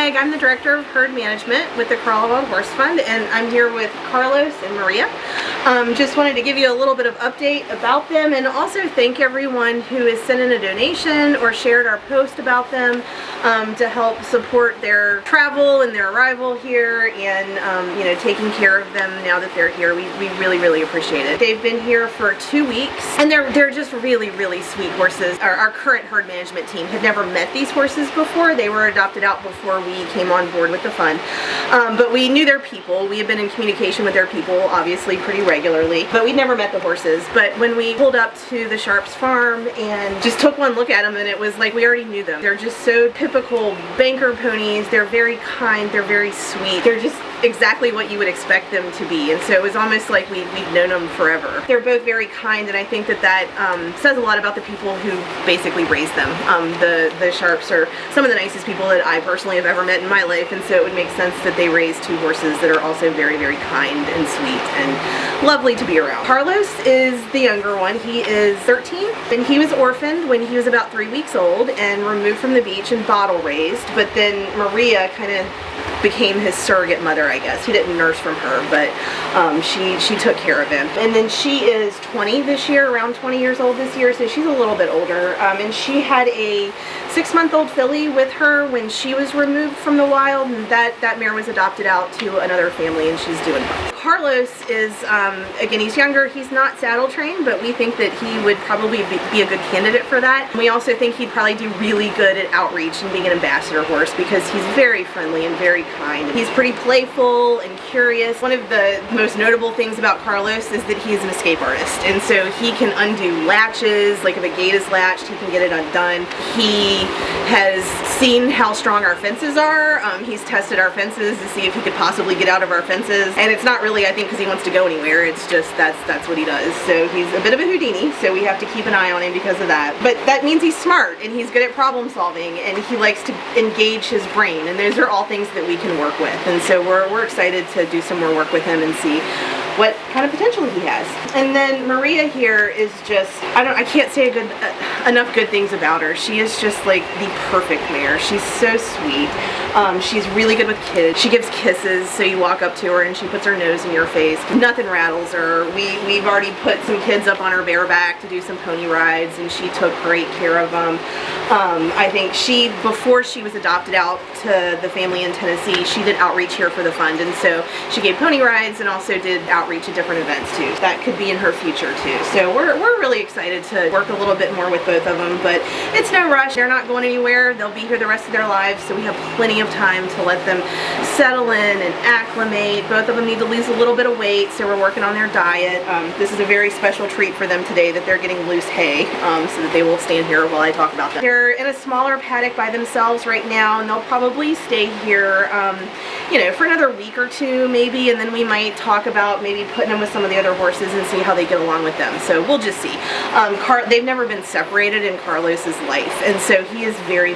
Meg. I'm the Director of Herd Management with the Corolla Horse Fund, and I'm here with Carlos and Maria. Just wanted to give you a little bit of update about them, and also thank everyone who has sent in a donation or shared our post about them to help support their travel and their arrival here, and you know, taking care of them now that they're here. We really appreciate it. They've been here for 2 weeks, and they're just really sweet horses. Our current herd management team had never met these horses before. They were adopted out before we came on board with the fund, but we knew their people. We had been in communication with their people, obviously, pretty regularly, but we'd never met the horses. But when we pulled up to the Sharps farm and just took one look at them, and it was like we already knew them. They're just so typical banker ponies. They're very kind, they're very sweet, they're just exactly what you would expect them to be, and so it was almost like we'd known them forever. They're both very kind, and I think that says a lot about the people who basically raised them. The Sharps are some of the nicest people that I personally have ever met in my life, and so it would make sense that they raise two horses that are also very kind and sweet and lovely to be around. Carlos is the younger one. He is 13, and he was orphaned when he was about 3 weeks old and removed from the beach and bottle raised, but then Maria kind of became his surrogate mother, I guess. He didn't nurse from her, but she took care of him. And then she is 20 this year, around 20 years old this year, so she's a little bit older. And she had a 6-month-old filly with her when she was removed from the wild, and that mare was adopted out to another family, and she's doing well. Carlos is, again, he's younger. He's not saddle trained, but we think that he would probably be a good candidate for that. And we also think he'd probably do really good at outreach and being an ambassador horse, because he's very friendly and very kind. He's pretty playful and curious. One of the most notable things about Carlos is that he's an escape artist, and so he can undo latches. Like if a gate is latched, he can get it undone. He has seen how strong our fences are. He's tested our fences to see if he could possibly get out of our fences, and it's not really, I think, because he wants to go anywhere. It's just that's what he does. So he's a bit of a Houdini, so we have to keep an eye on him because of that. But that means he's smart, and he's good at problem solving, and he likes to engage his brain, and those are all things that we can work with. And so we're excited to do some more work with him and see what kind of potential he has. And then Maria here is just, I can't say enough good things about her. She is just like the perfect mare. She's so sweet. She's really good with kids. She gives kisses, so you walk up to her and she puts her nose in your face. Nothing rattles her. We've already put some kids up on her bareback to do some pony rides, and she took great care of them. I think before she was adopted out to the family in Tennessee, she did outreach here for the fund, and so she gave pony rides and also did outreach at different events too. That could be in her future too. So we're really excited to work a little bit more with both of them, but it's no rush. They're not going anywhere. They'll be here the rest of their lives, so we have plenty of time to let them settle in and acclimate. Both of them need to lose a little bit of weight, so we're working on their diet. This is a very special treat for them today, that they're getting loose hay, so that they will stand here while I talk about them. They're in a smaller paddock by themselves right now, and they'll probably stay here you know, for another week or two maybe, and then we might talk about maybe putting them with some of the other horses and see how they get along with them. So we'll just see. They've never been separated in Carlos's life, and so he is very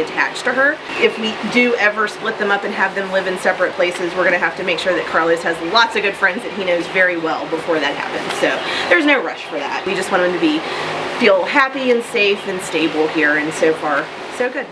attached to her. If we do ever split them up and have them live in separate places, we're going to have to make sure that Carlos has lots of good friends that he knows very well before that happens. So there's no rush for that. We just want him to feel happy and safe and stable here, and so far, so good.